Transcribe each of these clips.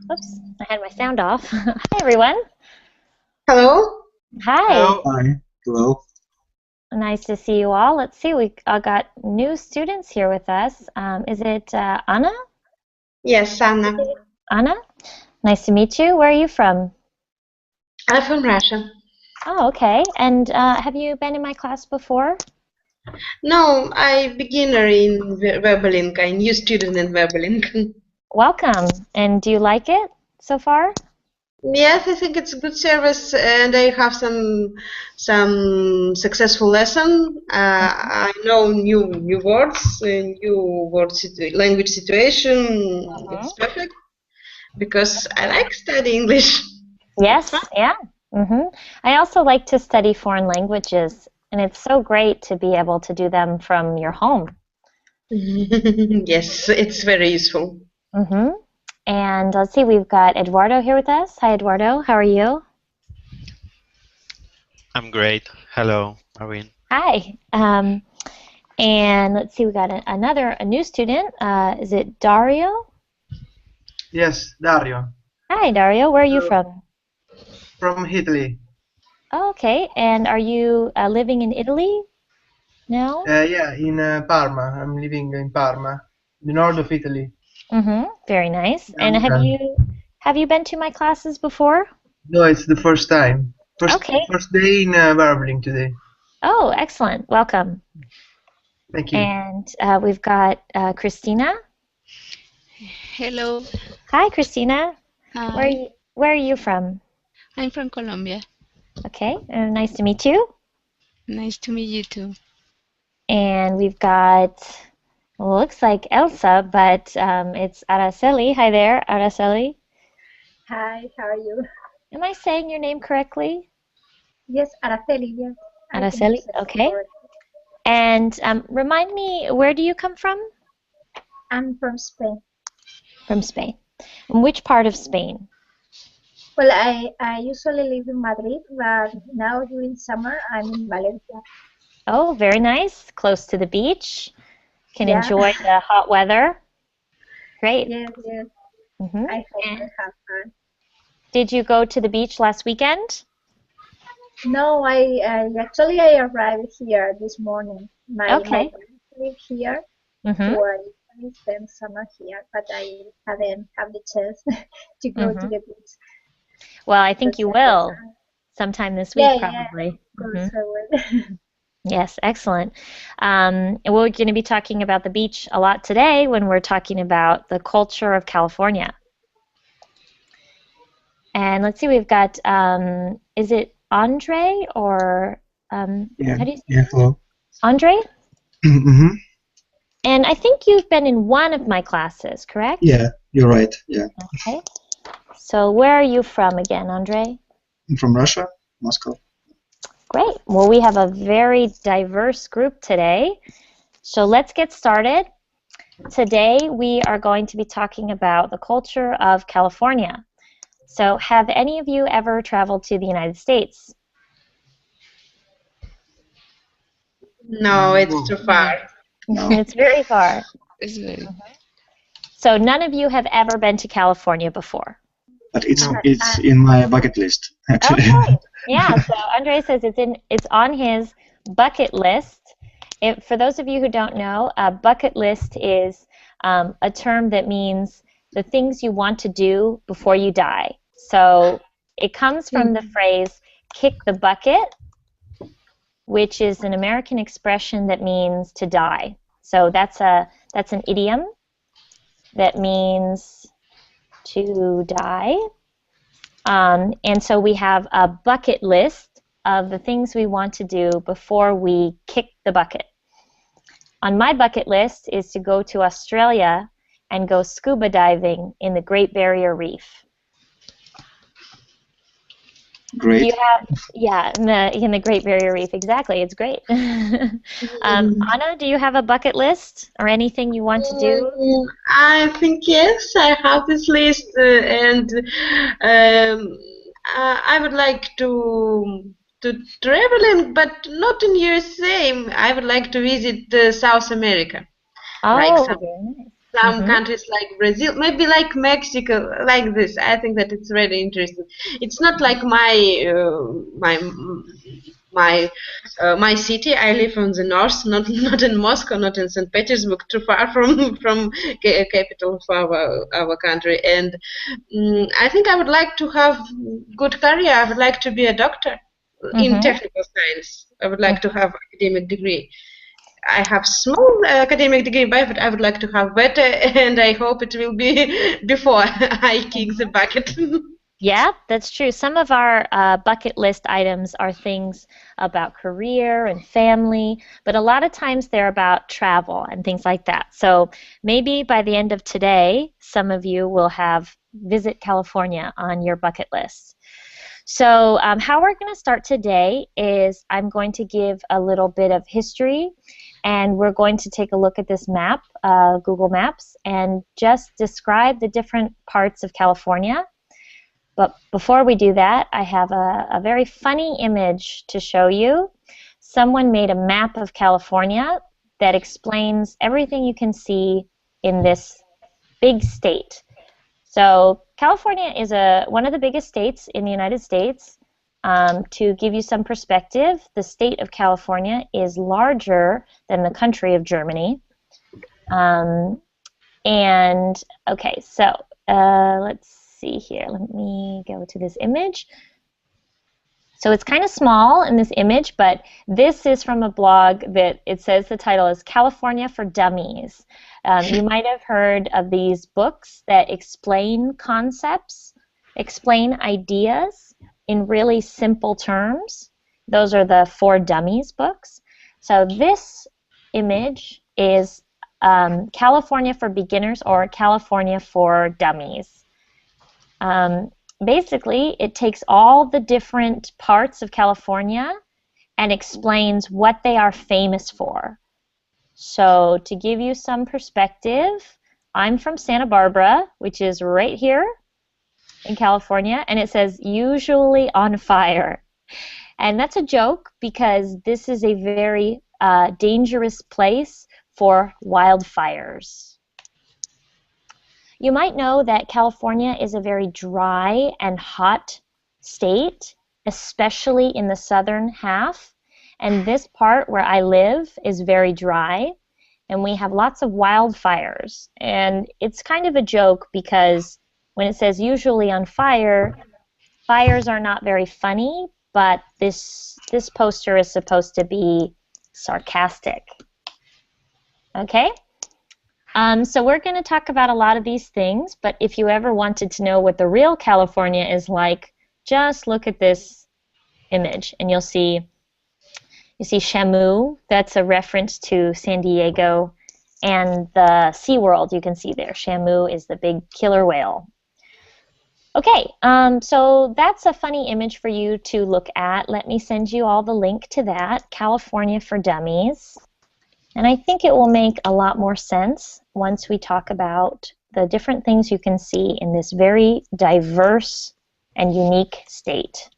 Oops, I had my sound off. Hi, everyone. Hello. Hi. Hello. Hi. Hello. Nice to see you all. Let's see, we got new students here with us. Is it Anna? Yes, Anna. Anna? Nice to meet you. Where are you from? I'm from Russia. Oh, okay. And have you been in my class before? No, I beginner in Verbalink. I new student in Verbalink. Welcome. And do you like it so far? Yes, I think it's a good service, and I have some successful lesson. I know new words, language situation. It's perfect because I like study English. It's Yes, fun. yeah. I also like to study foreign languages, and it's so great to be able to do them from your home. Yes, it's very useful. hmm And let's see, we've got Eduardo here with us. Hi, Eduardo. How are you? I'm great. Hello, Maureen. Hi. And let's see, we got a new student. Is it Dario? Yes, Dario Hi, Dario. Where are you Hello. from? From Italy. Oh, okay. And are you living in Italy now? Yeah, in Parma. I'm living in Parma, the north of Italy. Very nice. And Yeah. have you been to my classes before? No, it's the first time. Okay. First day in Barbling today. Oh, excellent. Welcome. Thank you. And we've got Christina. Hello. Hi, Christina. Hi. Where are you from? I'm from Colombia. Okay. Nice to meet you. Nice to meet you too. And we've got, well, looks like Elsa, but it's Araceli. Hi there, Araceli. Hi, how are you? Am I saying your name correctly? Yes, Araceli, yes. I think you Araceli, said it okay. correctly. And remind me, where do you come from? I'm from Spain. From Spain. And which part of Spain? Well, I usually live in Madrid, but now during summer I'm in Valencia. Oh, very nice. Close to the beach. Can Yeah, enjoy the hot weather. Great. yes, yes. hmm I hope I And have fun. did you go to the beach last weekend? No, I arrived here this morning. My Okay. parents live here, hmm so I usually spend summer here, but I haven't had the chance to go to hmm the beach. Well, I But think you yes, will sometime this yeah, week, yeah, probably. of course I will. Yes, excellent. And we're going to be talking about the beach a lot today when we're talking about the culture of California. And let's see, we've got, is it Andre or Yeah. how do you say Yeah. it? Hello. Andre? Mm-hmm. And I think you've been in one of my classes, correct? Yeah, you're right. Yeah. Okay. So where are you from again, Andre? I'm from Russia, Moscow. Great. Well, we have a very diverse group today. So let's get started. Today we are going to be talking about the culture of California. So have any of you ever traveled to the United States? No, it's too far. No, It's very far. It's very. So none of you have ever been to California before. but it's Uh, it's in my bucket list actually. Okay. Yeah, so Andre says it's on his bucket list. For those of you who don't know, a bucket list is a term that means the things you want to do before you die. So it comes from the phrase kick the bucket, which is an American expression that means to die. So that's an idiom that means to die. And so we have a bucket list of the things we want to do before we kick the bucket. On my bucket list is to go to Australia and go scuba diving in the Great Barrier Reef. Do Great. you have, yeah, in the Great Barrier Reef, exactly, it's great. Anna, do you have a bucket list or anything you want to do? I think yes, I have this list, and I would like to travel but not in USA. I would like to visit South America, like Oh, some very nice. some countries like Brazil, maybe like Mexico, like this. I think that it's really interesting. It's not like my city. I live on the north, not in Moscow, not in St. Petersburg, too far from capital of our country. And I think I would like to have good career. I would like to be a doctor in technical science. I would like to have academic degree. I have small academic degree, but I would like to have better, and I hope it will be before I kick the bucket. Yeah, that's true. Some of our bucket list items are things about career and family, but a lot of times they're about travel and things like that. So maybe by the end of today, some of you will have Visit California on your bucket list. So how we're going to start today is I'm going to give a little bit of history, and we're going to take a look at this map, Google Maps, and just describe the different parts of California. But before we do that, I have a very funny image to show you. Someone made a map of California that explains everything you can see in this big state. So California is one of the biggest states in the United States. To give you some perspective, the state of California is larger than the country of Germany. Okay, so let's see here. Let me go to this image. So it's kind of small in this image, but this is from a blog that it says the title is California for Dummies. You might have heard of these books that explain concepts, explain ideas in really simple terms. Those are the For Dummies books. So this image is California for Beginners or California for Dummies. Basically, it takes all the different parts of California and explains what they are famous for. So to give you some perspective, I'm from Santa Barbara, which is right here in California, and it says usually on fire. And that's a joke because this is a very dangerous place for wildfires. You might know that California is a very dry and hot state, especially in the southern half. And this part where I live is very dry, and we have lots of wildfires. And it's kind of a joke because when it says usually on fire, fires are not very funny, but this poster is supposed to be sarcastic. Okay? So we're going to talk about a lot of these things, but if you ever wanted to know what the real California is like, just look at this image and you see Shamu. That's a reference to San Diego, and the SeaWorld you can see there. Shamu is the big killer whale. Okay, so that's a funny image for you to look at. Let me send you all the link to that, California for Dummies. And I think it will make a lot more sense once we talk about the different things you can see in this very diverse and unique state.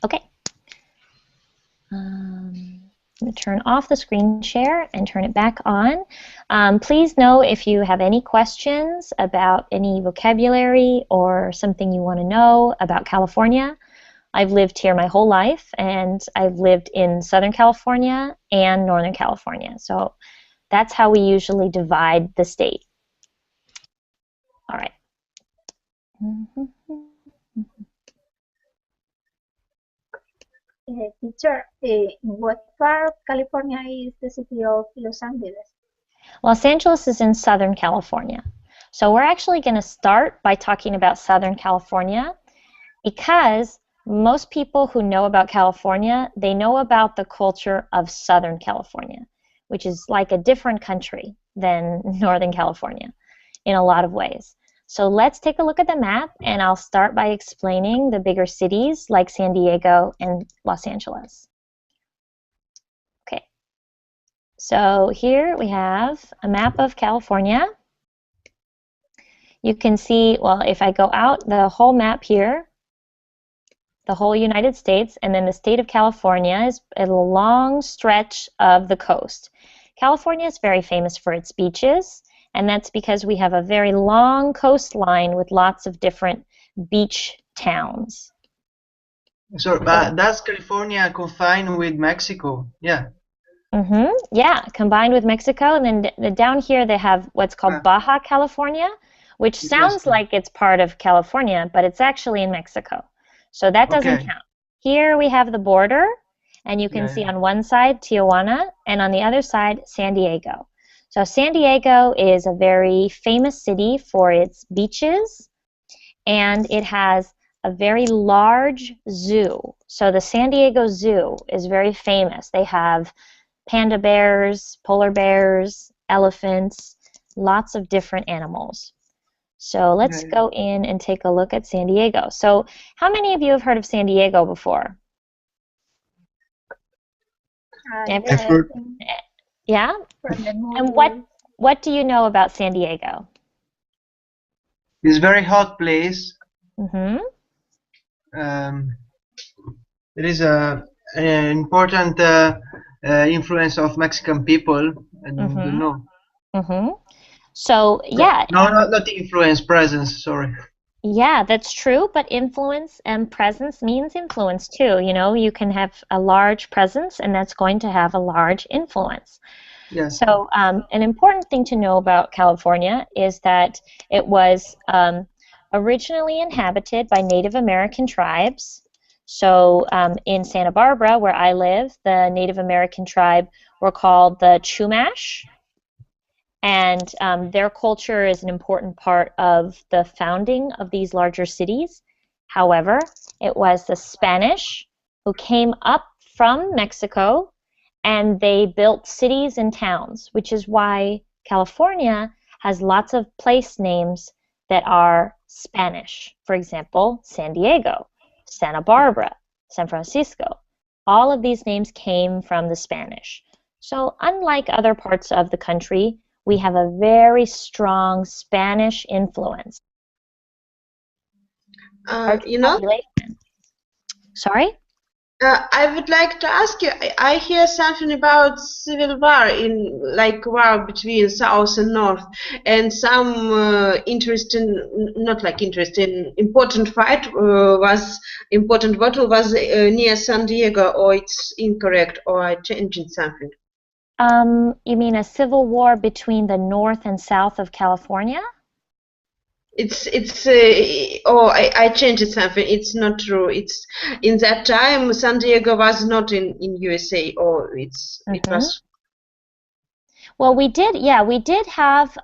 Okay. I'm going to turn off the screen share and turn it back on. Please know if you have any questions about any vocabulary or something you want to know about California. I've lived here my whole life, and I've lived in Southern California and Northern California. So that's how we usually divide the state. All right. Teacher, in what part of California is the city of Los Angeles? Los Angeles is in Southern California. So we're actually going to start by talking about Southern California because most people who know about California, they know about the culture of Southern California, which is like a different country than Northern California in a lot of ways. So let's take a look at the map, and I'll start by explaining the bigger cities like San Diego and Los Angeles. Okay, so here we have a map of California. You can see, well, if I go out the whole map here, the whole United States, and then the state of California is a long stretch of the coast. California is very famous for its beaches, and that's because we have a very long coastline with lots of different beach towns. So, does California confine with Mexico? Yeah. Yeah, combined with Mexico, and then down here they have what's called Baja California, which sounds like it's part of California, but it's actually in Mexico. So that doesn't count. Here we have the border, and you can see on one side Tijuana, and on the other side San Diego. So San Diego is a very famous city for its beaches, and it has a very large zoo. So the San Diego Zoo is very famous. They have panda bears, polar bears, elephants, lots of different animals. So let's go in and take a look at San Diego. So how many of you have heard of San Diego before? I've heard. Yeah? And what do you know about San Diego? It's a very hot place. Mm-hmm. There is an important influence of Mexican people. I don't know. Mm-hmm. So, yeah. No, not influence, presence, sorry. Yeah, that's true, but influence and presence means influence too. You know, you can have a large presence and that's going to have a large influence. Yes. So an important thing to know about California is that it was originally inhabited by Native American tribes. So in Santa Barbara, where I live, the Native American tribe were called the Chumash. And their culture is an important part of the founding of these larger cities. However, it was the Spanish who came up from Mexico and they built cities and towns, which is why California has lots of place names that are Spanish. For example, San Diego, Santa Barbara, San Francisco. All of these names came from the Spanish. So unlike other parts of the country, we have a very strong Spanish influence. You know, sorry? I would like to ask you, I hear something about civil war war between South and North, and some important battle was near San Diego, or it's incorrect, or I changed something. You mean a civil war between the North and South of California? I changed something. It's not true. It's in that time San Diego was not in USA, or it was. Well, we did have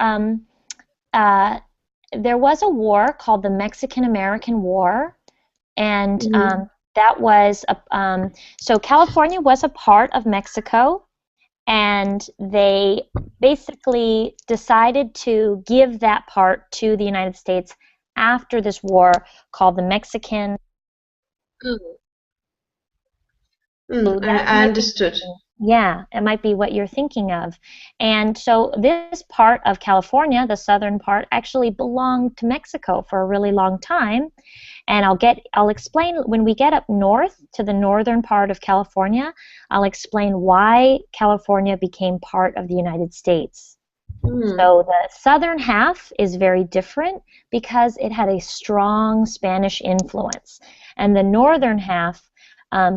there was a war called the Mexican-American War, and that was so California was a part of Mexico. And they basically decided to give that part to the United States after this war called the Mexican. I understood. Yeah, it might be what you're thinking of. And so this part of California, the southern part, actually belonged to Mexico for a really long time. And I'll explain when we get up north to the northern part of California, I'll explain why California became part of the United States. So the southern half is very different because it had a strong Spanish influence. And the northern half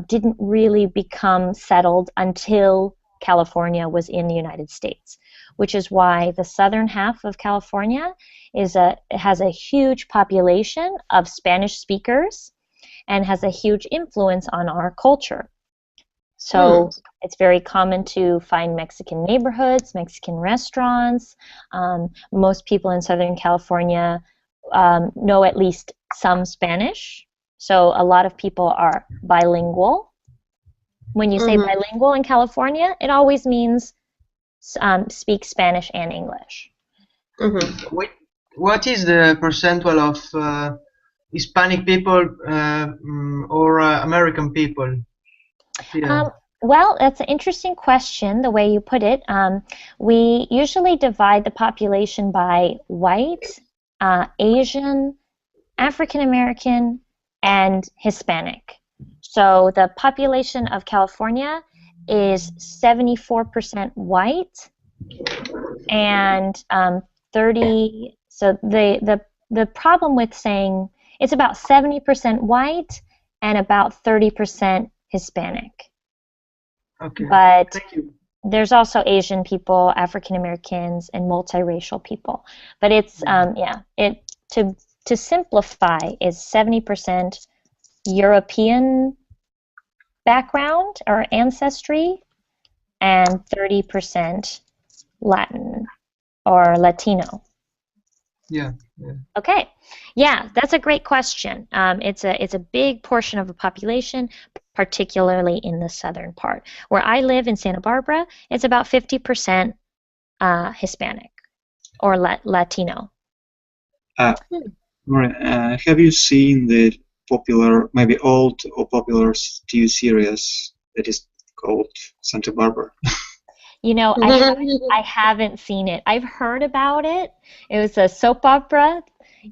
didn't really become settled until California was in the United States, which is why the southern half of California has a huge population of Spanish speakers and has a huge influence on our culture. So it's very common to find Mexican neighborhoods, Mexican restaurants. Most people in Southern California know at least some Spanish. So a lot of people are bilingual. When you say bilingual in California, it always means speak Spanish and English. What is the percentage of Hispanic people or American people? Well, that's an interesting question, the way you put it. We usually divide the population by white, Asian, African American, and Hispanic. So the population of California is 74% white, and 30. So the problem with saying it's about 70% white and about 30% Hispanic. Okay. But Thank you. there's also Asian people, African Americans, and multiracial people. But it's to simplify is 70% European background or ancestry and 30% Latin or Latino. Yeah. Okay, yeah, that's a great question. It's a big portion of the population, particularly in the southern part. Where I live in Santa Barbara, it's about 50% Hispanic or Latino. Maureen, have you seen the popular, maybe old or popular TV series that is called Santa Barbara? You know, I haven't seen it. I've heard about it. It was a soap opera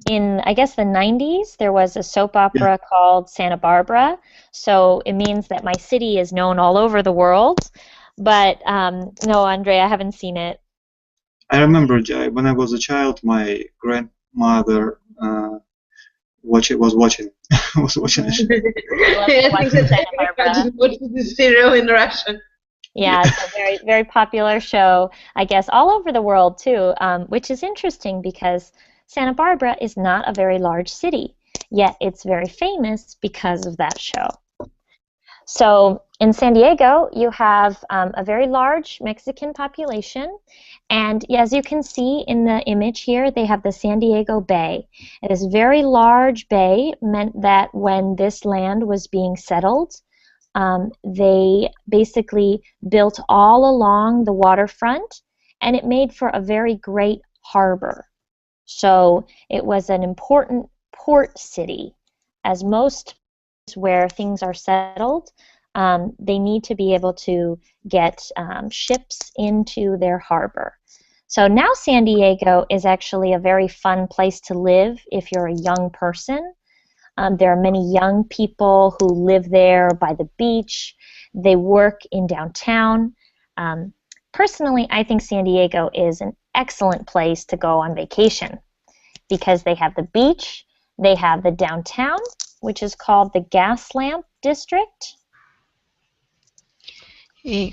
in, I guess, the 90s. There was a soap opera called Santa Barbara. So it means that my city is known all over the world. But no, Andre, I haven't seen it. I remember when I was a child, my grandmother was watching I think that everybody watches this serial in Russian. Yeah, it's a very, very popular show, I guess, all over the world too, which is interesting because Santa Barbara is not a very large city, yet it's very famous because of that show. So in San Diego, you have a very large Mexican population, and as you can see in the image here, they have the San Diego Bay. It is a very large bay, meant that when this land was being settled, they basically built all along the waterfront, and it made for a very great harbor. So it was an important port city, as most where things are settled, they need to be able to get ships into their harbor. So now San Diego is actually a very fun place to live if you're a young person. There are many young people who live there by the beach. They work in downtown. Personally, I think San Diego is an excellent place to go on vacation because they have the beach, they have the downtown, which is called the Gas Lamp District.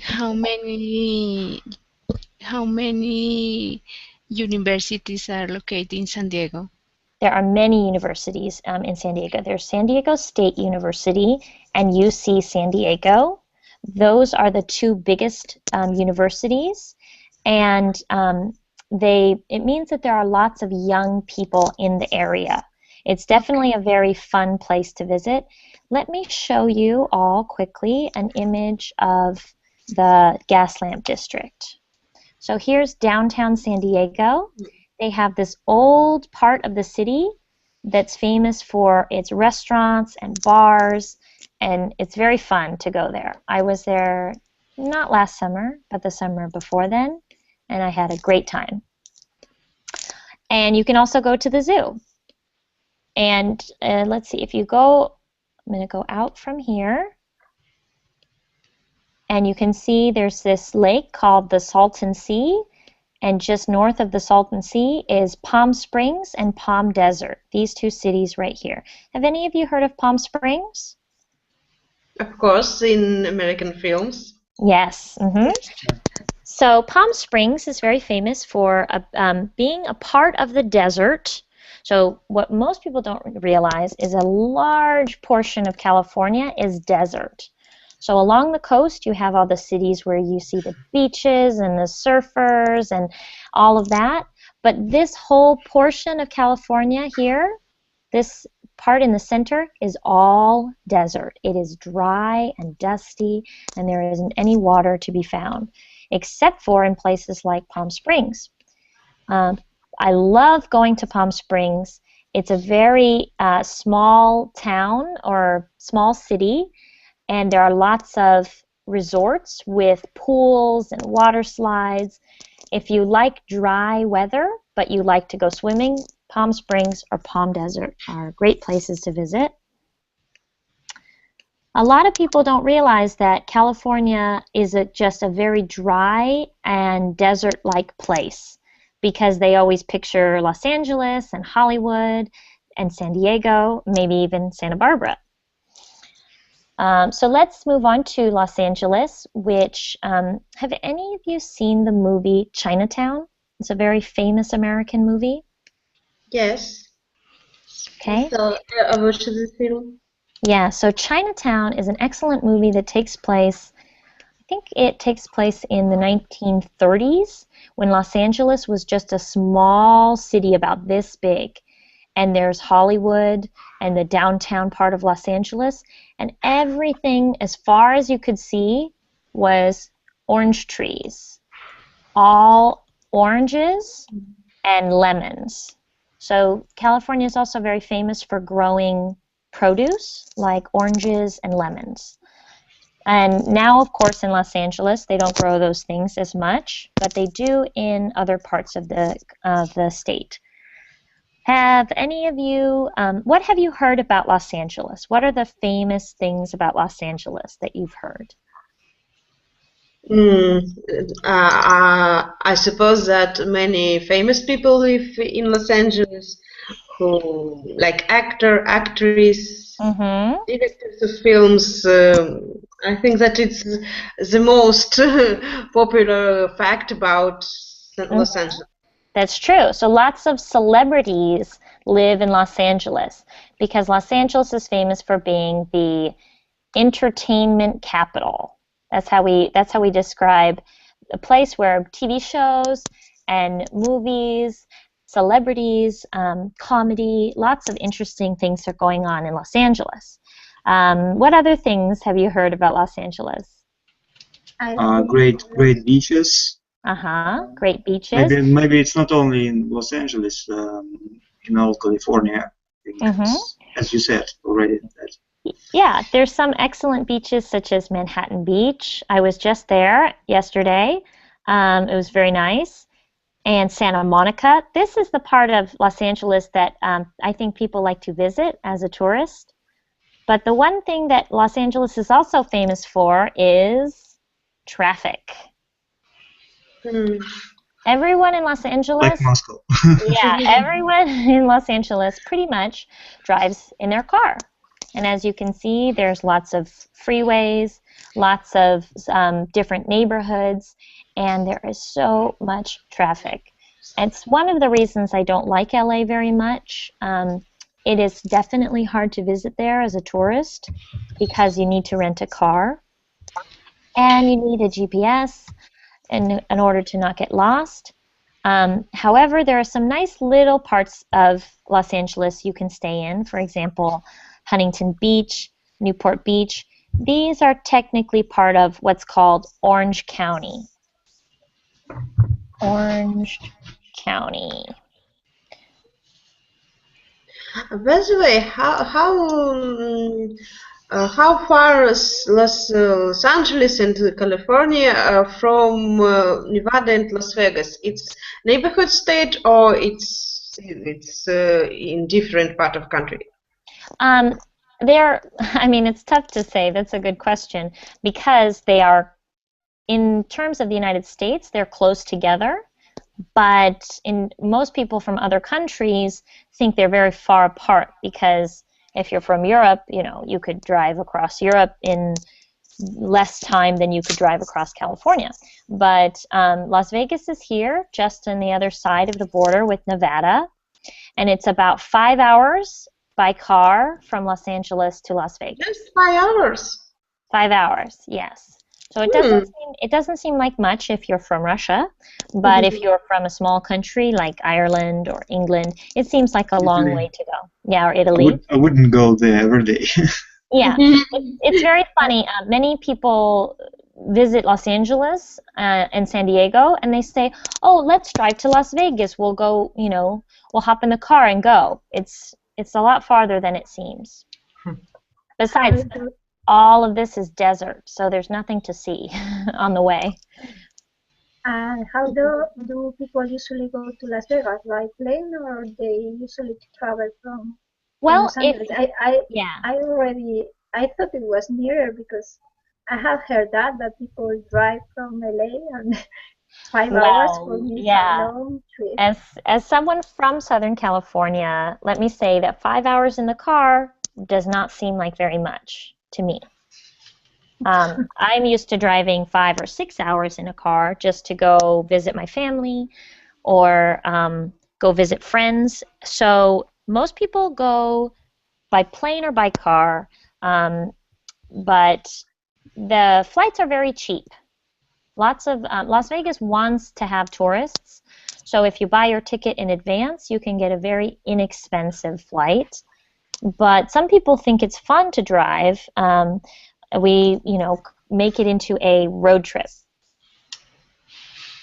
How many universities are located in San Diego? There are many universities in San Diego. There's San Diego State University and UC San Diego. Those are the two biggest universities, and it means that there are lots of young people in the area. It's definitely a very fun place to visit. Let me show you all quickly an image of the Gas Lamp District. So here's downtown San Diego. They have this old part of the city that's famous for its restaurants and bars, and it's very fun to go there. I was there not last summer, but the summer before then, and I had a great time. And you can also go to the zoo. And let's see, if you go, I'm going to go out from here, and you can see there's this lake called the Salton Sea. And just north of the Salton Sea is Palm Springs and Palm Desert, these two cities right here. Have any of you heard of Palm Springs? Of course, in American films. Yes. So Palm Springs is very famous for being a part of the desert. So what most people don't realize is a large portion of California is desert. So along the coast, you have all the cities where you see the beaches and the surfers and all of that. But this whole portion of California here, this part in the center, is all desert. It is dry and dusty, and there isn't any water to be found, except for in places like Palm Springs. I love going to Palm Springs. It's a very small town or small city, and there are lots of resorts with pools and water slides. If you like dry weather, but you like to go swimming, Palm Springs or Palm Desert are great places to visit. A lot of people don't realize that California is just a very dry and desert-like place because they always picture Los Angeles and Hollywood and San Diego, maybe even Santa Barbara. So let's move on to Los Angeles, which have any of you seen the movie Chinatown? It's a very famous American movie. Yes. Okay. So I watched this film. Yeah, so Chinatown is an excellent movie that takes place, I think it takes place in the 1930s when Los Angeles was just a small city about this big. And there's Hollywood and the downtown part of Los Angeles, and everything as far as you could see was orange trees, all oranges and lemons. So California is also very famous for growing produce like oranges and lemons. And now, of course, in Los Angeles, they don't grow those things as much, but they do in other parts of the state. Have any of you, what have you heard about Los Angeles? What are the famous things about Los Angeles that you've heard? I suppose that many famous people live in Los Angeles, who like actress, directors of films. I think that it's the most popular fact about Los Angeles. That's true. So lots of celebrities live in Los Angeles because Los Angeles is famous for being the entertainment capital. That's how we describe a place where TV shows and movies, celebrities, comedy, lots of interesting things are going on in Los Angeles. What other things have you heard about Los Angeles? Great beaches. Great beaches. Maybe it's not only in Los Angeles, in all California, I think, as you said already. Yeah, there's some excellent beaches such as Manhattan Beach. I was just there yesterday. It was very nice. And Santa Monica. This is the part of Los Angeles that I think people like to visit as a tourist. But the one thing that Los Angeles is also famous for is traffic. Everyone in Los Angeles, like Moscow. Yeah, everyone in Los Angeles pretty much drives in their car. And as you can see, there's lots of freeways, lots of different neighborhoods, and there is so much traffic. It's one of the reasons I don't like LA very much. It is definitely hard to visit there as a tourist because you need to rent a car and you need a GPS in order to not get lost. However, there are some nice little parts of Los Angeles you can stay in. For example, Huntington Beach, Newport Beach. These are technically part of what's called Orange County. Orange County. By the way, how far is Los Angeles and California from Nevada and Las Vegas? It's neighborhood state or it's in different part of country? I mean, it's tough to say. That's a good question because they are, in terms of the United States, they're close together. But most people from other countries think they're very far apart because if you're from Europe, you could drive across Europe in less time than you could drive across California. But Las Vegas is here, just on the other side of the border with Nevada, and it's about 5 hours by car from Los Angeles to Las Vegas. Just 5 hours. 5 hours, yes. So it doesn't seem like much if you're from Russia, but if you're from a small country like Ireland or England, it seems like a long way to go. Yeah, or Italy. I wouldn't go there every day. Yeah, it's very funny. Many people visit Los Angeles and San Diego, and they say, "Oh, let's drive to Las Vegas. We'll go. We'll hop in the car and go." It's a lot farther than it seems. Besides, all of this is desert, so there's nothing to see on the way. And how do people usually go to Las Vegas? By plane, or they usually travel from Los Angeles? I already I thought it was nearer because I have heard that people drive from LA and 5 hours for Well, me is a yeah. long trip. As someone from Southern California, let me say that 5 hours in the car does not seem like very much to me. I'm used to driving 5 or 6 hours in a car just to go visit my family or go visit friends. So most people go by plane or by car, um, but the flights are very cheap. Lots of Las Vegas wants to have tourists, so if you buy your ticket in advance, you can get a very inexpensive flight. But some people think it's fun to drive. We make it into a road trip,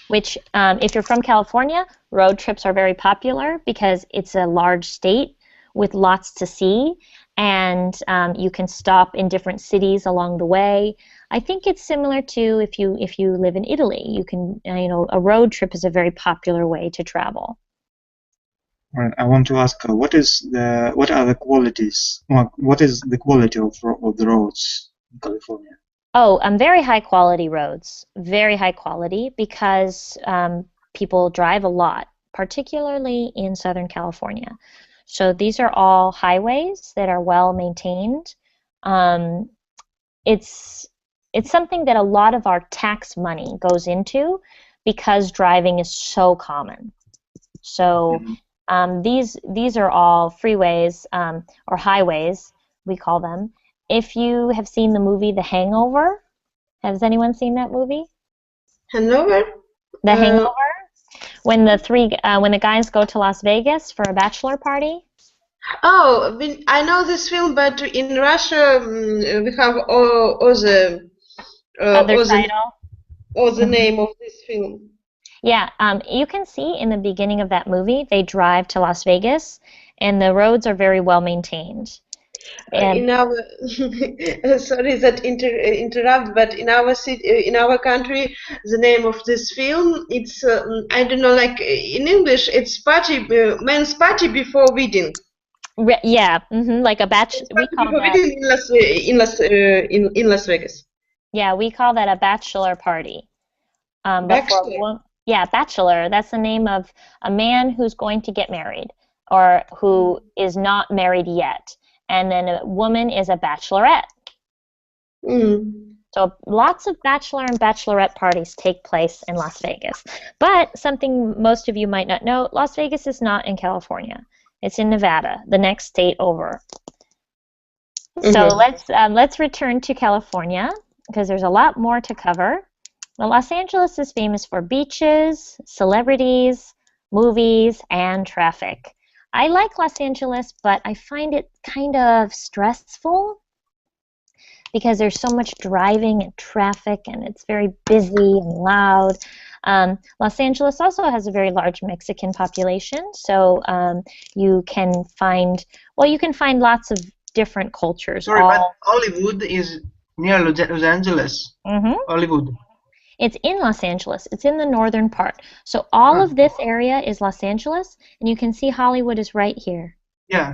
which, if you're from California, road trips are very popular because it's a large state with lots to see, and you can stop in different cities along the way. I think it's similar to if you live in Italy. You can, a road trip is a very popular way to travel. Right. I want to ask, what are the qualities? What is the quality of the roads in California? Oh, very high quality roads, very high quality because people drive a lot, particularly in Southern California. So these are all highways that are well maintained. Um, it's it's something that a lot of our tax money goes into because driving is so common. So Mhm. these are all freeways or highways, we call them. If you have seen the movie The Hangover, has anyone seen that movie? Hanover? The Uh, Hangover? When the guys go to Las Vegas for a bachelor party? I know this film, but in Russia we have Other all the title? all the Mhm. name of this film. Yeah, you can see in the beginning of that movie, they drive to Las Vegas, and the roads are very well maintained. And In our sorry that interrupt, but in our city, in our country, the name of this film, it's I don't know, like in English, it's party, men's party before wedding. yeah, like a batch. Men's We party call before that, wedding in Las Vegas. yeah, we call that a bachelor party. But for a Bachelor. yeah, bachelor, that's the name of a man who's going to get married or who is not married yet. And then a woman is a bachelorette. Mm. So lots of bachelor and bachelorette parties take place in Las Vegas. But something most of you might not know, Las Vegas is not in California. It's in Nevada, the next state over. So Mhm. let's return to California because there's a lot more to cover. Well, Los Angeles is famous for beaches, celebrities, movies, and traffic. I like Los Angeles, but I find it kind of stressful because there's so much driving and traffic, and it's very busy and loud. Los Angeles also has a very large Mexican population, so you can find lots of different cultures. Sorry, but Hollywood is near Los Angeles. Mhm. Hollywood. It's in Los Angeles. It's in the northern part. So all Ah, of this area is Los Angeles, and you can see Hollywood is right here. yeah.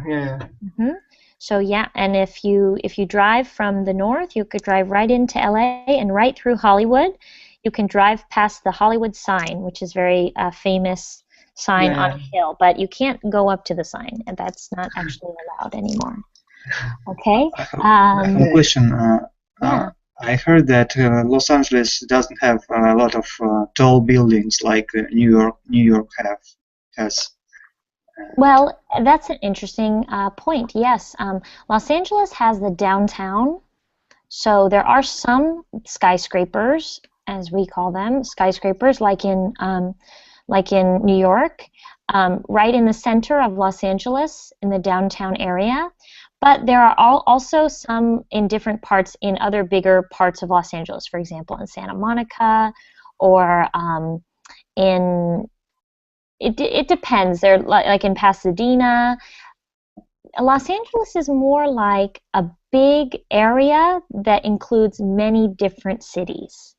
So yeah, and if you drive from the north, you could drive right into LA and right through Hollywood. You can drive past the Hollywood sign, which is very famous sign on Yeah. a hill, but you can't go up to the sign, and that's not actually allowed anymore. Okay. I have a Okay. question. Yeah. I heard that Los Angeles doesn't have a lot of tall buildings like New York has. Well, that's an interesting point. Yes, Los Angeles has the downtown, so there are some skyscrapers, as we call them, skyscrapers, like in New York, right in the center of Los Angeles, in the downtown area. But there are also some in different parts in other bigger parts of Los Angeles. For example, in Santa Monica, or in it depends. They're like in Pasadena. Los Angeles is more like a big area that includes many different cities.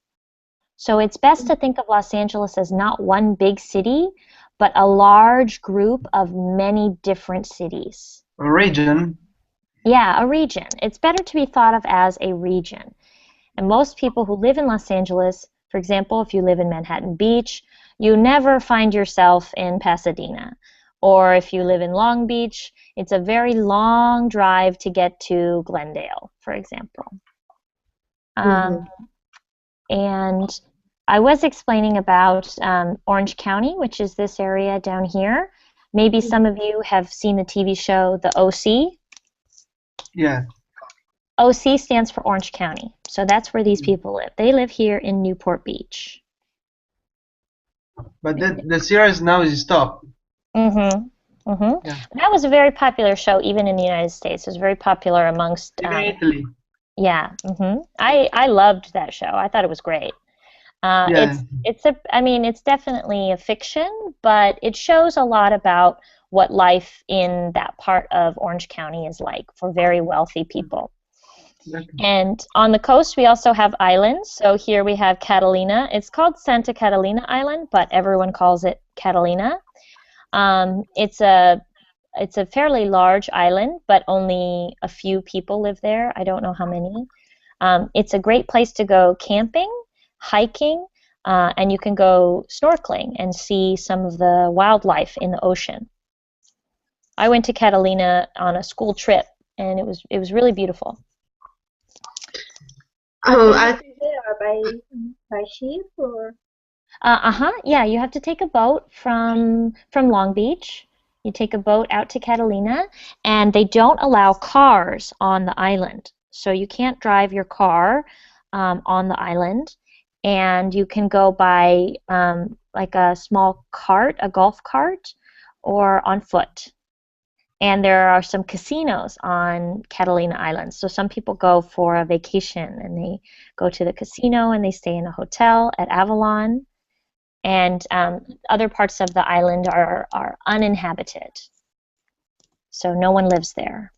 So it's best to think of Los Angeles as not one big city, but a large group of many different cities. A region. Yeah, a region. It's better to be thought of as a region. And most people who live in Los Angeles, for example, if you live in Manhattan Beach, you never find yourself in Pasadena. Or if you live in Long Beach, it's a very long drive to get to Glendale, for example. And I was explaining about Orange County, which is this area down here. Maybe some of you have seen the TV show The OC. Yeah. OC stands for Orange County. So that's where these people live. They live here in Newport Beach. But the series now is stopped. Yeah. That was a very popular show, even in the United States. It was very popular amongst. Even Italy. Yeah. I loved that show. I thought it was great. Yeah. It's definitely a fiction, but it shows a lot about what life in that part of Orange County is like for very wealthy people. Okay. And on the coast, we also have islands. So here we have Catalina. It's called Santa Catalina Island, but everyone calls it Catalina. It's a fairly large island, but only a few people live there. I don't know how many. It's a great place to go camping, hiking, and you can go snorkeling and see some of the wildlife in the ocean. I went to Catalina on a school trip, and it was really beautiful. I There by ship or? Yeah, you have to take a boat from Long Beach. You take a boat out to Catalina, and they don't allow cars on the island. So you can't drive your car on the island, and you can go by like a small cart, a golf cart, or on foot. And there are some casinos on Catalina Island. So some people go for a vacation, and they go to the casino, and they stay in a hotel at Avalon. And other parts of the island are uninhabited. So no one lives there.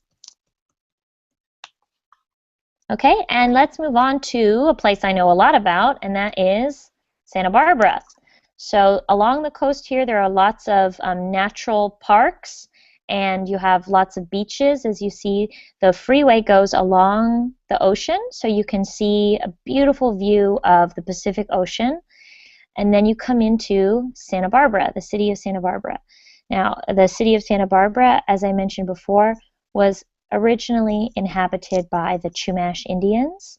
Okay, and let's move on to a place I know a lot about, and that is Santa Barbara. So along the coast here, there are lots of natural parks, and you have lots of beaches. As you see, the freeway goes along the ocean, so you can see a beautiful view of the Pacific Ocean. And then you come into Santa Barbara, the city of Santa Barbara. Now, the city of Santa Barbara, as I mentioned before, was originally inhabited by the Chumash Indians,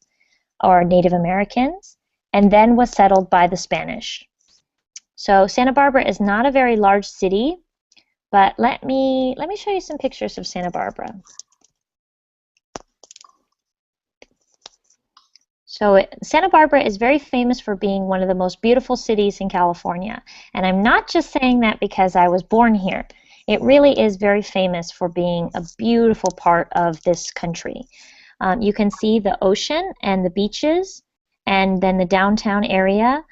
or Native Americans, and then was settled by the Spanish. So Santa Barbara is not a very large city, but let me show you some pictures of Santa Barbara. So Santa Barbara is very famous for being one of the most beautiful cities in California. And I'm not just saying that because I was born here. It really is very famous for being a beautiful part of this country. You can see the ocean and the beaches, and then the downtown area.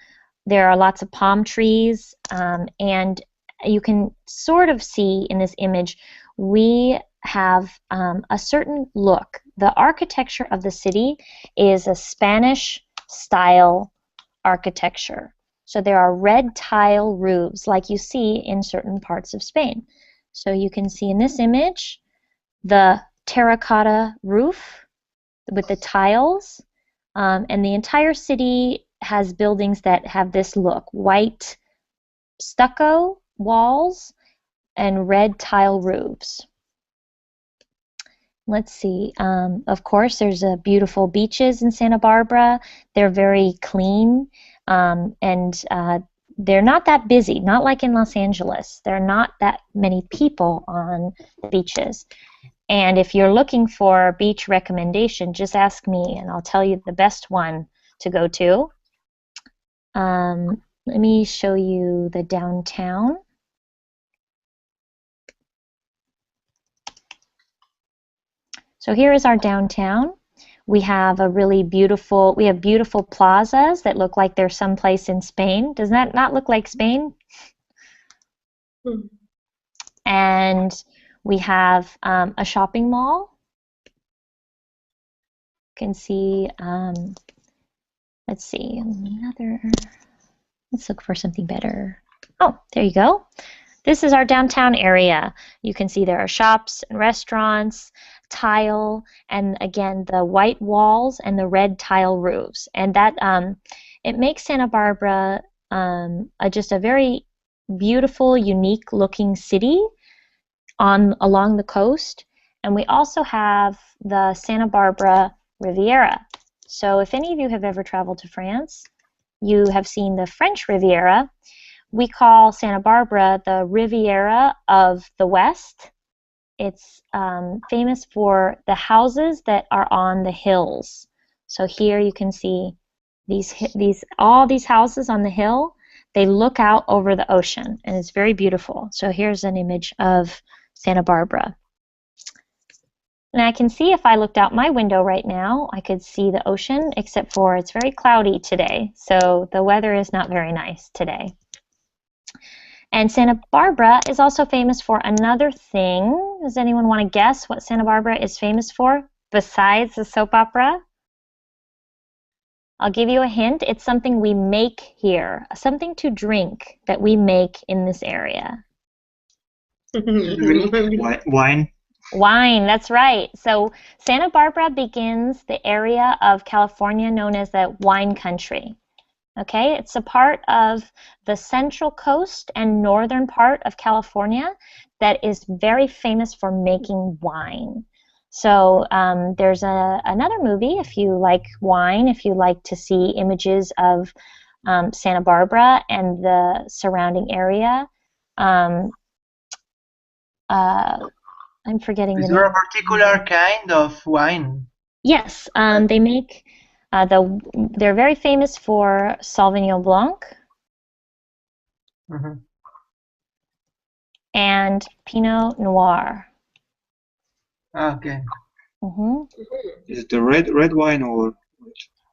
There are lots of palm trees, and you can sort of see in this image we have a certain look. The architecture of the city is a Spanish-style architecture. So there are red tile roofs like you see in certain parts of Spain. So you can see in this image the terracotta roof with the tiles, and the entire city has buildings that have this look: white stucco walls and red tile roofs. Let's see. Of course, there's beautiful beaches in Santa Barbara. They're very clean, and they're not that busy, not like in Los Angeles. There are not that many people on the beaches. And if you're looking for a beach recommendation, just ask me, and I'll tell you the best one to go to. Let me show you the downtown. So here is our downtown. We have beautiful plazas that look like they're someplace in Spain. Does that not look like Spain? And we have a shopping mall. You can see, let's see, let's look for something better. Oh, there you go. This is our downtown area. You can see there are shops and restaurants. tile, and again the white walls and the red tile roofs, and that it makes Santa Barbara just a very beautiful, unique looking city along the coast. And we also have the Santa Barbara Riviera. So if any of you have ever traveled to France, you have seen the French Riviera. We call Santa Barbara the Riviera of the West. It's famous for the houses that are on the hills. So here you can see all these houses on the hill. They look out over the ocean, and it's very beautiful. So here's an image of Santa Barbara. And I can see if I looked out my window right now, I could see the ocean, except for it's very cloudy today. So the weather is not very nice today. And Santa Barbara is also famous for another thing. Does anyone want to guess what Santa Barbara is famous for besides the soap opera? I'll give you a hint. It's something we make here, something to drink that we make in this area. Wine. Wine, that's right. So Santa Barbara begins the area of California known as the wine country. Okay, it's a part of the central coast and northern part of California that is very famous for making wine. So there's another movie, if you like wine, if you like to see images of Santa Barbara and the surrounding area. I'm forgetting the name. Is there a particular kind of wine? Yes, they make they're very famous for Sauvignon Blanc and Pinot Noir. Okay. Is it the red wine or?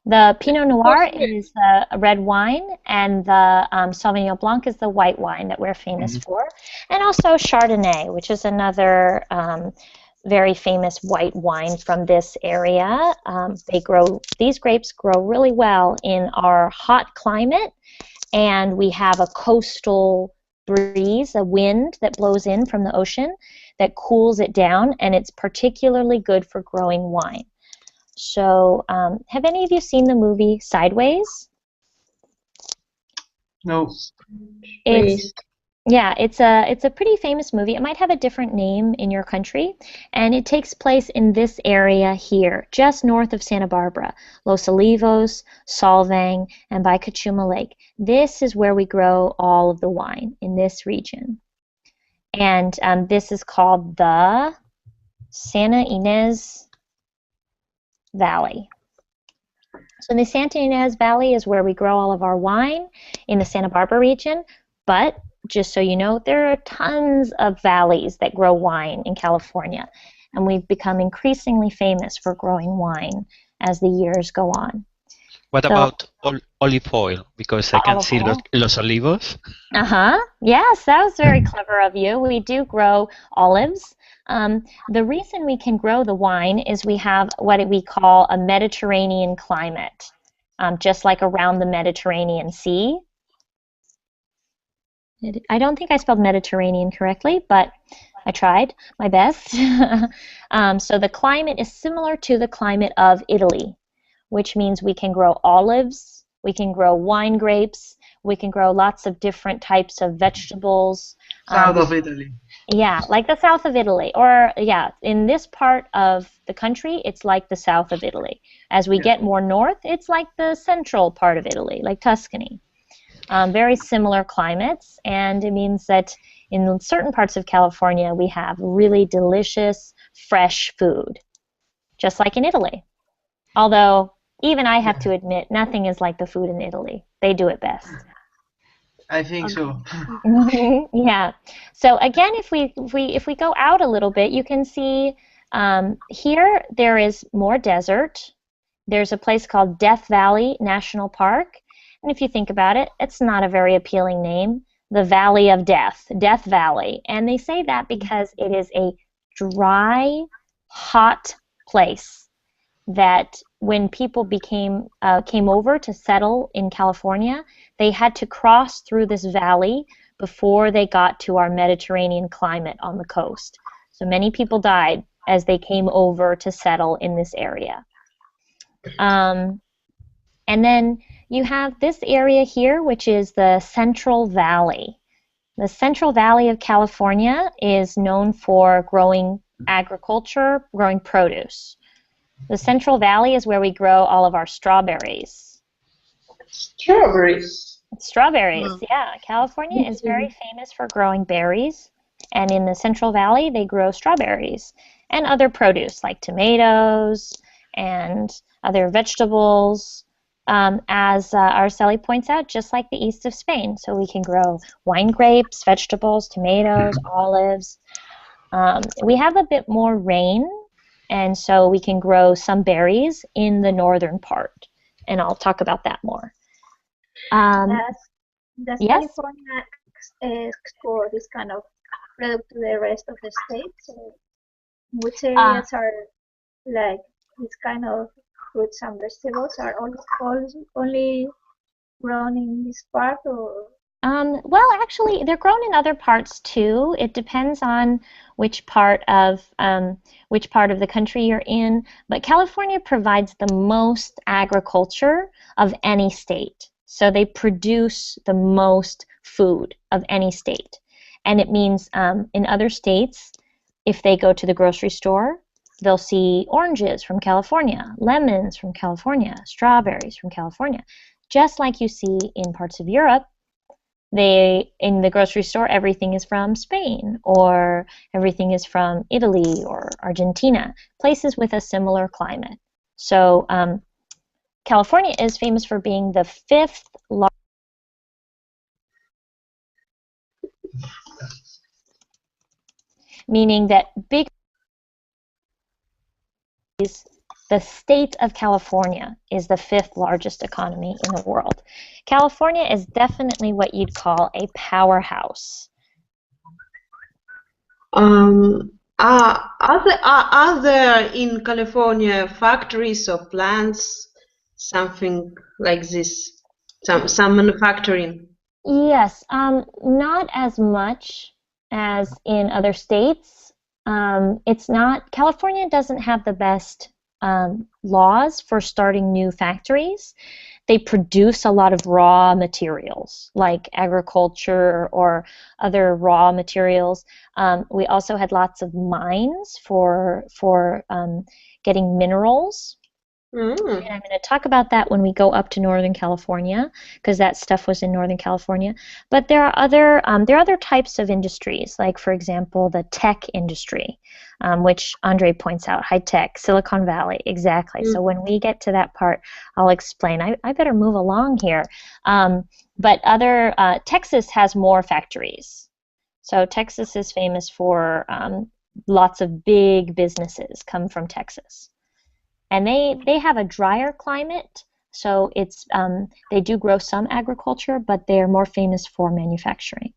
The Pinot Noir is a red wine, and the Sauvignon Blanc is the white wine that we're famous for, and also Chardonnay, which is another very famous white wine from this area. These grapes grow really well in our hot climate, and we have a coastal breeze, a wind that blows in from the ocean that cools it down, and it's particularly good for growing wine. So, have any of you seen the movie Sideways? No. It's a pretty famous movie. It might have a different name in your country, and it takes place in this area here, just north of Santa Barbara, Los Olivos, Solvang, and by Cachuma Lake. This is where we grow all of the wine in this region, and this is called the Santa Ynez Valley. So the Santa Ynez Valley is where we grow all of our wine in the Santa Barbara region, but just so you know, there are tons of valleys that grow wine in California, and we've become increasingly famous for growing wine as the years go on. What about olive oil? Because I can see Los Olivos. Yes, that was very clever of you. We do grow olives. The reason we can grow the wine is we have what we call a Mediterranean climate, just like around the Mediterranean Sea. I don't think I spelled Mediterranean correctly, but I tried my best. So the climate is similar to the climate of Italy, which means we can grow olives, we can grow wine grapes, we can grow lots of different types of vegetables. South of Italy. Yeah, like the south of Italy. Or, yeah, in this part of the country, it's like the south of Italy. As we get more north, it's like the central part of Italy, like Tuscany. Very similar climates, and it means that in certain parts of California, we have really delicious, fresh food, just like in Italy. Although, even I have to admit, nothing is like the food in Italy. They do it best. I think so. Yeah. So again, if we go out a little bit, you can see here there is more desert. There's a place called Death Valley National Park, and if you think about it, it's not a very appealing name. The Valley of Death, Death Valley, and they say that because it is a dry, hot place that when people came over to settle in California, they had to cross through this valley before they got to our Mediterranean climate on the coast. So many people died as they came over to settle in this area. And then you have this area here, which is the Central Valley. The Central Valley of California is known for growing agriculture, growing produce. The Central Valley is where we grow all of our strawberries. Strawberries. Strawberries, yeah. California is very famous for growing berries, and in the Central Valley they grow strawberries and other produce like tomatoes and other vegetables, as Araceli points out, just like the east of Spain. So we can grow wine grapes, vegetables, tomatoes, olives. We have a bit more rain, and so we can grow some berries in the northern part, and I'll talk about that more. Does Yes? California export this kind of product to the rest of the states? Or which areas are like this kind of fruits and vegetables are only grown in this part, or? Well, actually, they're grown in other parts too. It depends on which part of the country you're in. But California provides the most agriculture of any state. So they produce the most food of any state. And it means in other states, if they go to the grocery store, they'll see oranges from California, lemons from California, strawberries from California. Just like you see in parts of Europe, in the grocery store, everything is from Spain, or everything is from Italy or Argentina, places with a similar climate. So California is famous for being the 5th largest, meaning that the state of California is the 5th largest economy in the world. California is definitely what you'd call a powerhouse. Are there in California factories or plants, something like this, some manufacturing? Yes, not as much as in other states. California doesn't have the best laws for starting new factories. They produce a lot of raw materials like agriculture or other raw materials. We also had lots of mines for getting minerals. And I'm going to talk about that when we go up to Northern California, because that stuff was in Northern California. But there are other types of industries, like for example the tech industry, which Andre points out, high tech, Silicon Valley, exactly. So when we get to that part, I'll explain. I better move along here. But Texas has more factories. So Texas is famous for lots of big businesses come from Texas. And they have a drier climate, so they do grow some agriculture, but they're more famous for manufacturing.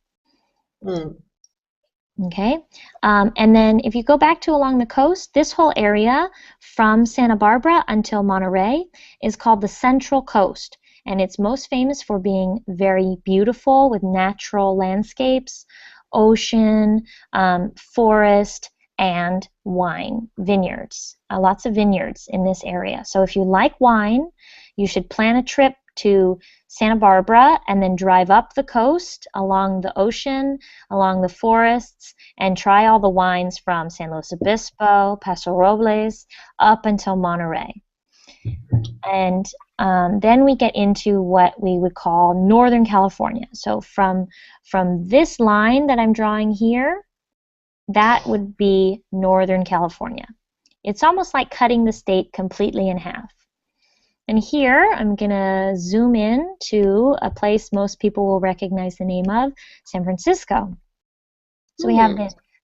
Okay, and then if you go back to along the coast, this whole area from Santa Barbara until Monterey is called the Central Coast, and it's most famous for being very beautiful with natural landscapes, ocean, forest, and wine, vineyards. Lots of vineyards in this area. So if you like wine, you should plan a trip to Santa Barbara and then drive up the coast along the ocean, along the forests, and try all the wines from San Luis Obispo, Paso Robles, up until Monterey. And then we get into what we would call Northern California. So from this line that I'm drawing here, that would be Northern California. It's almost like cutting the state completely in half. And here I'm going to zoom in to a place most people will recognize the name of, San Francisco. So we have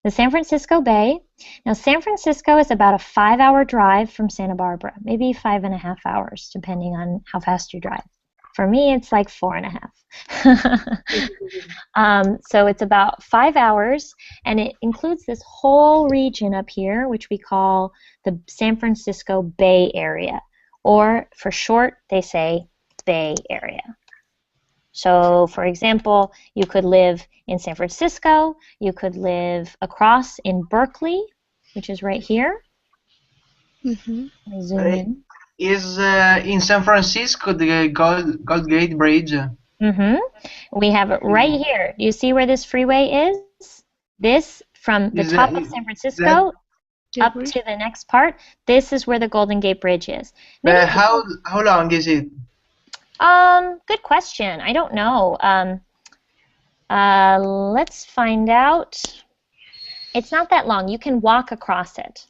the San Francisco Bay. Now San Francisco is about a 5-hour drive from Santa Barbara, maybe 5.5 hours, depending on how fast you drive. For me, it's like 4.5. So it's about 5 hours, and it includes this whole region up here, which we call the San Francisco Bay Area, or for short, they say Bay Area. So, for example, you could live in San Francisco, you could live across in Berkeley, which is right here. Mm-hmm. Let me zoom in. Is in San Francisco the Gold Gate Bridge? Mm-hmm. We have it right here. Do you see where this freeway is? This, from the Is top that, of San that Francisco The up bridge? to the next part, this is where the Golden Gate Bridge is. Many people, how long is it? good question. I don't know. Let's find out. It's not that long. You can walk across it.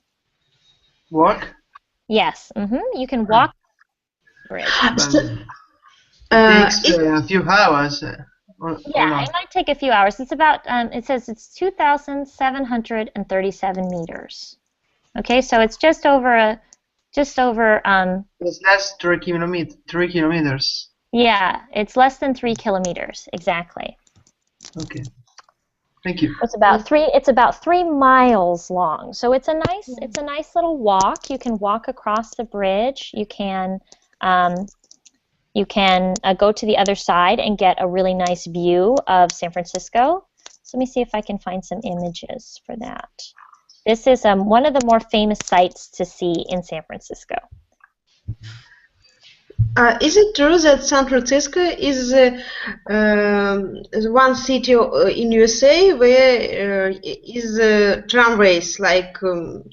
Walk? Yes. You can walk the bridge. But So, it takes it, a few hours. Or Yeah, not? it might take a few hours. It's about, it says it's 2,737 meters. Okay, so it's just over, It's less 3 kilometers. yeah, it's less than 3 kilometers, exactly. Okay. Thank you. It's about 3 miles long. So it's a nice little walk. You can walk across the bridge. You can go to the other side and get a really nice view of San Francisco. So let me see if I can find some images for that. This is one of the more famous sites to see in San Francisco. is it true that San Francisco is one city in USA where is tramways, like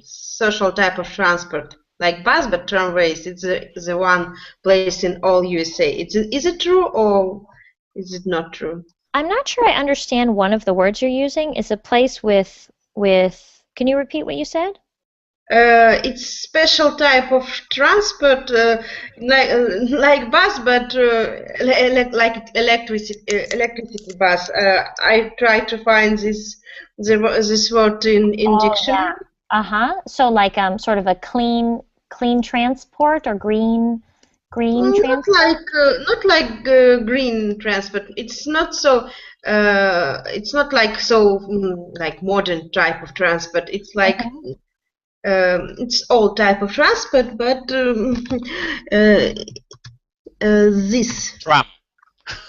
social type of transport, like bus, but tramways? It's the one place in all USA. Is it true or is it not true? I'm not sure I understand one of the words you're using. Is a place with, can you repeat what you said? It's special type of transport, like bus, but like electricity bus. I try to find this word in Oh, dictionary. yeah. So like sort of a clean transport or green transport? Not like green transport. It's not so. It's not like so like modern type of transport. It's like it's all type of transport, but this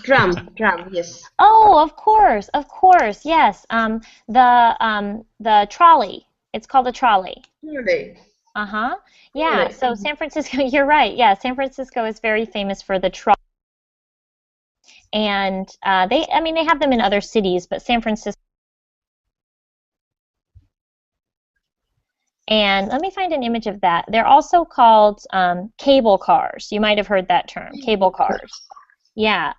Tram. tram, yes. Oh, of course, yes. The trolley. It's called a trolley. Really? Uh-huh. Yeah, Really? so San Francisco, you're right. Yeah, San Francisco is very famous for the trolley. And they have them in other cities, but San Francisco. And let me find an image of that. They're also called cable cars. You might have heard that term, cable cars. Yeah,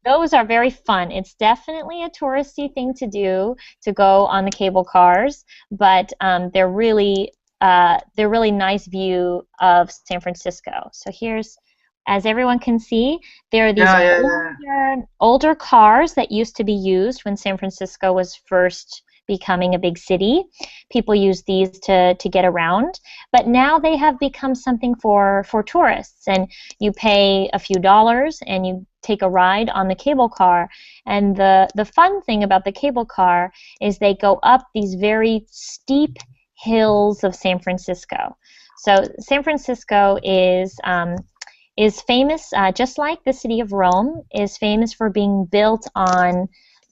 those are very fun. It's definitely a touristy thing to do, to go on the cable cars, but they're really nice view of San Francisco. So here's, as everyone can see, there are these older cars that used to be used when San Francisco was first becoming a big city. People use these to get around, but now they have become something for tourists, and you pay a few dollars and you take a ride on the cable car. And the fun thing about the cable car is they go up these very steep hills of San Francisco. So San Francisco is famous, just like the city of Rome, is famous for being built on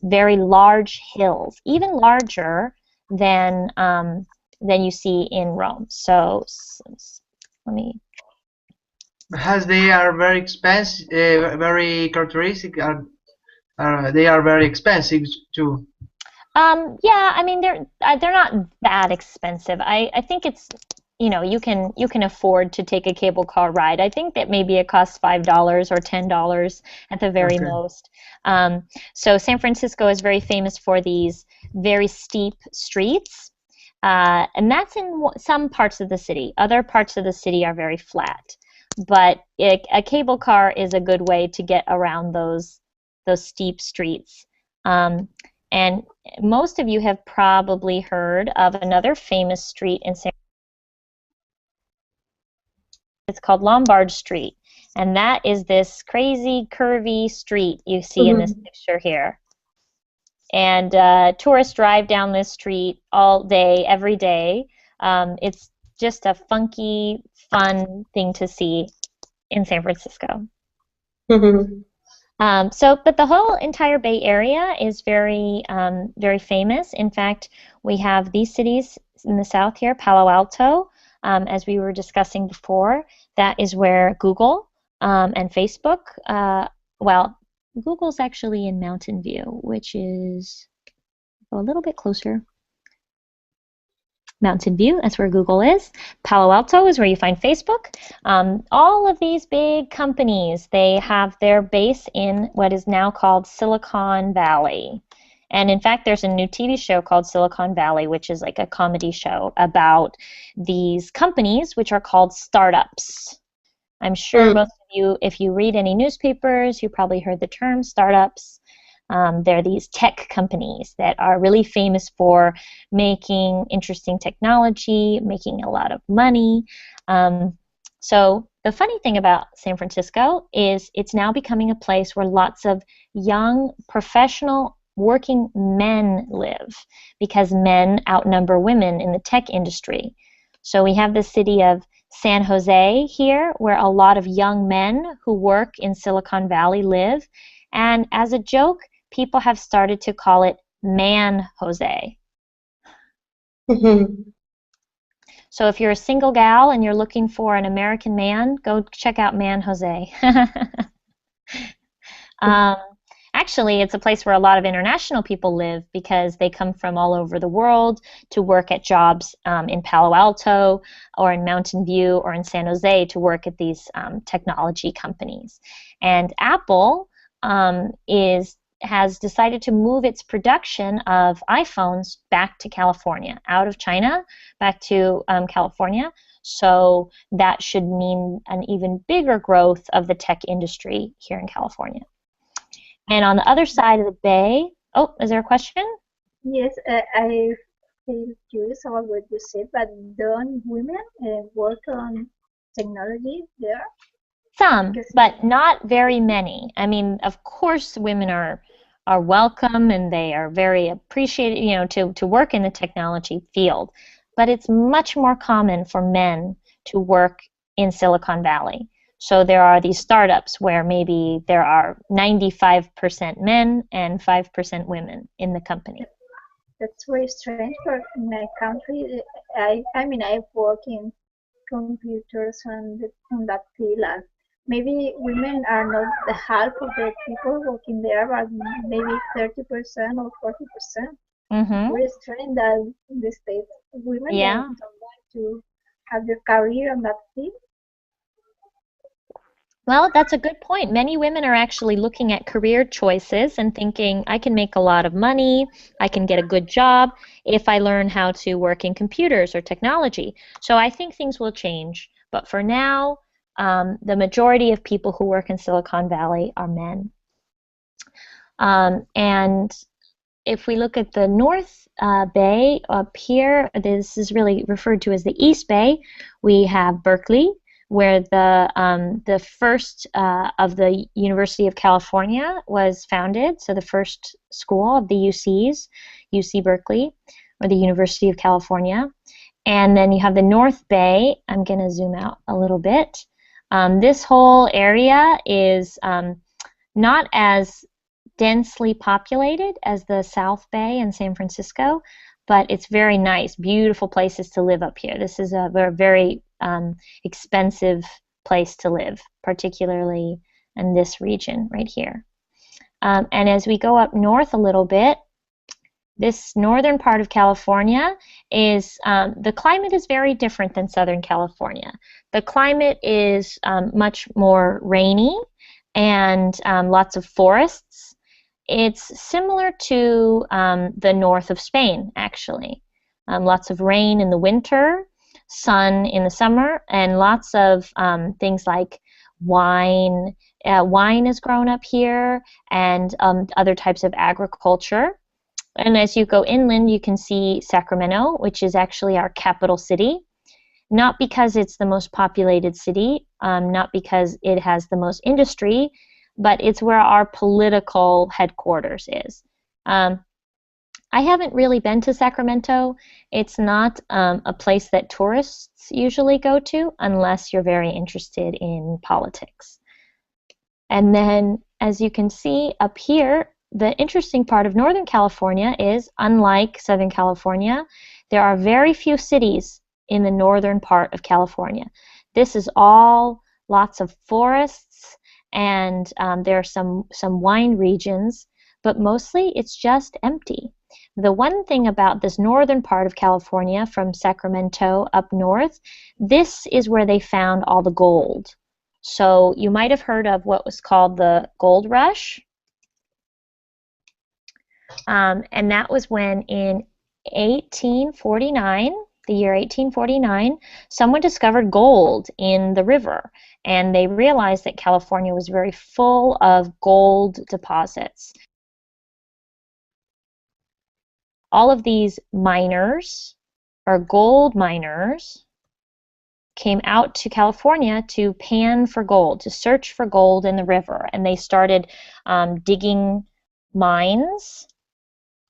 very large hills, even larger than you see in Rome. So let me. As they are very expensive, very characteristic, they are very expensive too. Yeah, they're not that expensive. I think it's, you can afford to take a cable car ride. I think that maybe it costs $5 or $10 at the very most. So San Francisco is very famous for these very steep streets, and that's in some parts of the city. Other parts of the city are very flat, but a cable car is a good way to get around those steep streets. And most of you have probably heard of another famous street in San Francisco. It's called Lombard Street, and that is this crazy curvy street you see in this picture here. And tourists drive down this street all day, every day. It's just a funky, fun thing to see in San Francisco. But the whole entire Bay Area is very, very famous. In fact, we have these cities in the south here, Palo Alto, as we were discussing before. That is where Google and Facebook, well, Google's actually in Mountain View, which is a little bit closer. Mountain View, that's where Google is. Palo Alto is where you find Facebook. All of these big companies, they have their base in what is now called Silicon Valley. And in fact, there's a new TV show called Silicon Valley, which is like a comedy show about these companies, which are called startups. I'm sure most of you, if you read any newspapers, you probably heard the term startups. They're these tech companies that are really famous for making interesting technology, making a lot of money. So the funny thing about San Francisco is it's now becoming a place where lots of young professional working men live because men outnumber women in the tech industry. So we have the city of San Jose here where a lot of young men who work in Silicon Valley live. And as a joke, people have started to call it Man Jose. So if you're a single gal and you're looking for an American man, go check out Man Jose. Actually, it's a place where a lot of international people live because they come from all over the world to work at jobs in Palo Alto or in Mountain View or in San Jose to work at these technology companies. And Apple has decided to move its production of iPhones back to California, out of China, back to California. So that should mean an even bigger growth of the tech industry here in California. And on the other side of the bay, oh, is there a question? Yes, I feel curious about what you said, but don't women work on technology there? Some, but not very many. I mean, of course, women are welcome and they are very appreciated, you know, to work in the technology field. But it's much more common for men to work in Silicon Valley. So there are these startups where maybe there are 95% men and 5% women in the company. That's very strange for my country. I mean, I work in computers and on that field. And maybe women are not the half of the people working there, but maybe 30% or 40%. Very strange that in the States women don't want to have their career on that field. Well, that's a good point. Many women are actually looking at career choices and thinking, I can make a lot of money, I can get a good job if I learn how to work in computers or technology. So I think things will change. But for now, the majority of people who work in Silicon Valley are men. And if we look at the North Bay up here, this is really referred to as the East Bay. We have Berkeley, where the first of the University of California was founded, so the first school of the UCs, UC Berkeley, or the University of California. And then you have the North Bay. I'm going to zoom out a little bit. This whole area is not as densely populated as the South Bay and San Francisco, but it's very nice, beautiful places to live up here. This is a very expensive place to live, particularly in this region right here. And as we go up north a little bit, this northern part of California is, the climate is very different than Southern California. The climate is much more rainy and lots of forests. It's similar to the north of Spain, actually. Lots of rain in the winter, sun in the summer, and lots of things like wine. Wine is grown up here, and other types of agriculture. And as you go inland, you can see Sacramento, which is actually our capital city. Not because it's the most populated city, not because it has the most industry, but it's where our political headquarters is. I haven't really been to Sacramento. It's not a place that tourists usually go to unless you're very interested in politics. And then as you can see up here, the interesting part of Northern California is, unlike Southern California, there are very few cities in the northern part of California. This is all lots of forests, and there are some wine regions, but mostly it's just empty. The one thing about this northern part of California, from Sacramento up north, this is where they found all the gold. So you might have heard of what was called the gold rush. And that was when in 1849, the year 1849, someone discovered gold in the river. And they realized that California was very full of gold deposits. All of these miners, or gold miners, came out to California to pan for gold, to search for gold in the river. And they started digging mines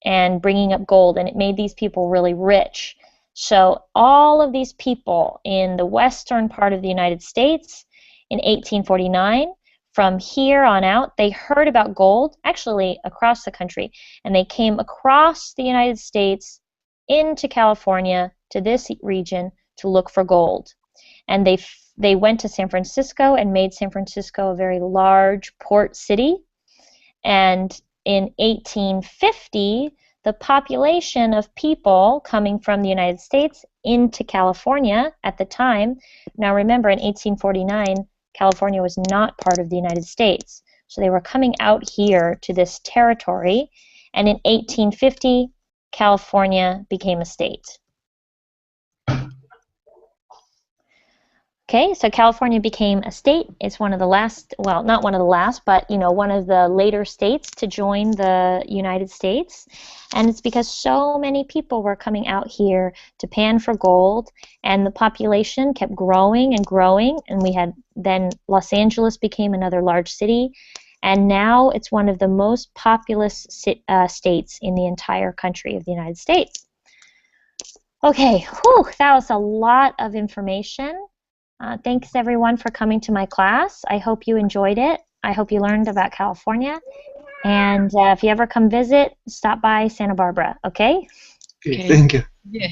and bringing up gold, and it made these people really rich. So all of these people in the western part of the United States in 1849, from here on out, they heard about gold, actually across the country, and they came across the United States into California, to this region, to look for gold. And they went to San Francisco and made San Francisco a very large port city. And in 1850, the population of people coming from the United States into California at the time, now remember in 1849, California was not part of the United States. So they were coming out here to this territory, and in 1850, California became a state. Okay, so California became a state. It's one of the last, well, not one of the last, but one of the later states to join the United States. And it's because so many people were coming out here to pan for gold, and the population kept growing and growing, and then Los Angeles became another large city, and now it's one of the most populous states in the entire country of the United States. Okay, whew, that was a lot of information. Thanks everyone for coming to my class. I hope you enjoyed it. I hope you learned about California. And if you ever come visit, stop by Santa Barbara, okay? Okay, thank you. Yeah.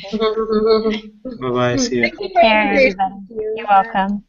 Bye-bye, see you. Take care, everybody. You're welcome.